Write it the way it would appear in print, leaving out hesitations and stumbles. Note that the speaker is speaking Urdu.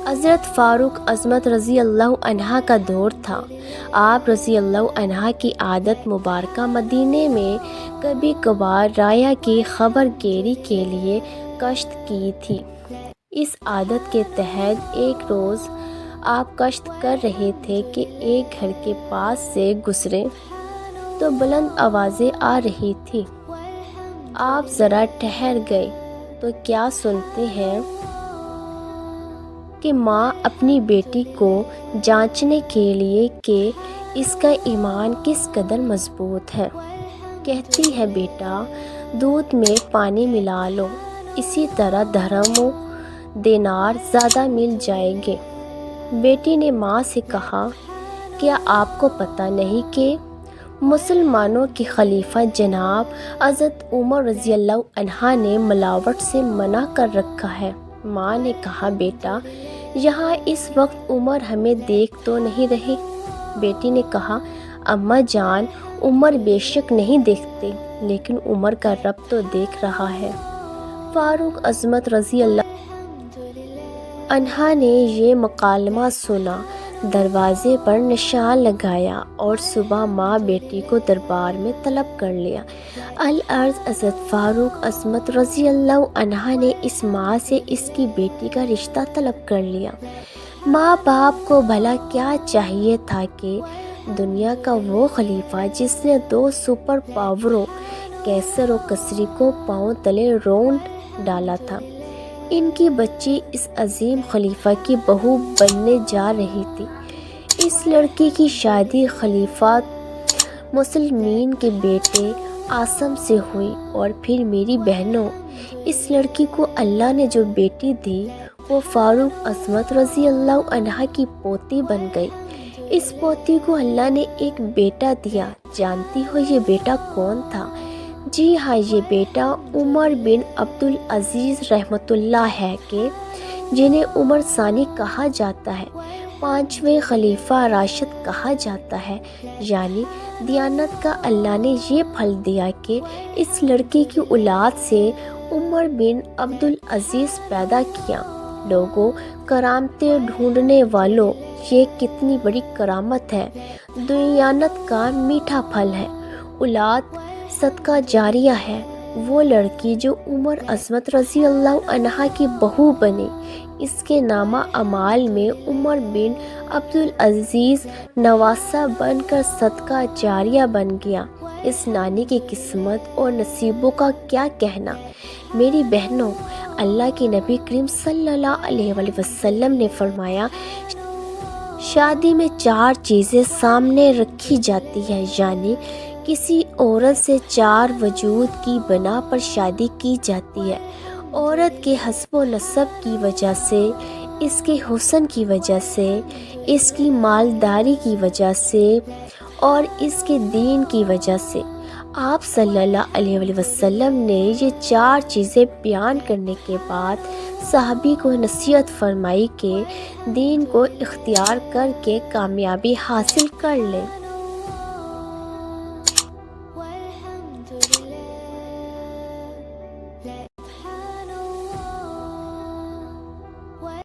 حضرت فاروق عظمت رضی اللہ عنہ کا دور تھا۔ آپ رضی اللہ عنہ کی عادت مبارکہ مدینے میں کبھی کبھار رایا کی خبر گیری کے لیے کشت کی تھی۔ اس عادت کے تحت ایک روز آپ کشت کر رہے تھے کہ ایک گھر کے پاس سے گزرے تو بلند آوازیں آ رہی تھیں۔ آپ ذرا ٹھہر گئے تو کیا سنتے ہیں کہ ماں اپنی بیٹی کو جانچنے کے لیے کہ اس کا ایمان کس قدر مضبوط ہے کہتی ہے، بیٹا دودھ میں پانی ملا لو، اسی طرح درہم و دینار زیادہ مل جائیں گے۔ بیٹی نے ماں سے کہا، کیا آپ کو پتہ نہیں کہ مسلمانوں کے خلیفہ جناب حضرت عمر رضی اللہ عنہ نے ملاوٹ سے منع کر رکھا ہے؟ ماں نے کہا، بیٹا یہاں اس وقت عمر ہمیں دیکھ تو نہیں رہے؟ بیٹی نے کہا، اماں جان عمر بے شک نہیں دیکھتے، لیکن عمر کا رب تو دیکھ رہا ہے۔ فاروق عظمت رضی اللہ عنہ نے یہ مکالمہ سنا، دروازے پر نشان لگایا اور صبح ماں بیٹی کو دربار میں طلب کر لیا۔ العرض حضرت فاروق عظمت رضی اللہ عنہ نے اس ماں سے اس کی بیٹی کا رشتہ طلب کر لیا۔ ماں باپ کو بھلا کیا چاہیے تھا کہ دنیا کا وہ خلیفہ جس نے 2 سپر پاوروں قیصر و کسری کو پاؤں تلے رونڈ ڈالا تھا، ان کی بچی اس عظیم خلیفہ کی بہو بننے جا رہی تھی۔ اس لڑکی کی شادی خلیفہ مسلمین کے بیٹے عاصم سے ہوئی، اور پھر میری بہنوں، اس لڑکی کو اللہ نے جو بیٹی دی وہ فاروق عظمت رضی اللہ عنہ کی پوتی بن گئی۔ اس پوتی کو اللہ نے ایک بیٹا دیا۔ جانتی ہو یہ بیٹا کون تھا؟ جی ہاں، یہ بیٹا عمر بن عبدالعزیز رحمۃ اللہ ہے کہ جنہیں عمر ثانی کہا جاتا ہے، 5ویں خلیفہ راشد کہا جاتا ہے۔ یعنی دیانت کا اللہ نے یہ پھل دیا کہ اس لڑکی کی اولاد سے عمر بن عبدالعزیز پیدا کیا۔ لوگوں، کرامتیں ڈھونڈنے والوں، یہ کتنی بڑی کرامت ہے، دیانت کا میٹھا پھل ہے، اولاد صدقہ جاریہ ہے۔ وہ لڑکی جو عمر عظمت رضی اللہ عنہ کی بہو بنی، اس کے نامہ اعمال میں عمر بن عبدالعزیز نواسہ بن کر صدقہ جاریہ بن گیا۔ اس نانی کی قسمت اور نصیبوں کا کیا کہنا۔ میری بہنوں، اللہ کے نبی کریم صلی اللہ علیہ وآلہ وسلم نے فرمایا، شادی میں 4 چیزیں سامنے رکھی جاتی ہیں، یعنی کسی عورت سے 4 وجود کی بنا پر شادی کی جاتی ہے۔ عورت کے حسب و نسب کی وجہ سے، اس کے حسن کی وجہ سے، اس کی مالداری کی وجہ سے اور اس کے دین کی وجہ سے۔ آپ صلی اللہ علیہ وآلہ وسلم نے یہ 4 چیزیں بیان کرنے کے بعد صحابی کو نصیحت فرمائی کہ دین کو اختیار کر کے کامیابی حاصل کر لیں۔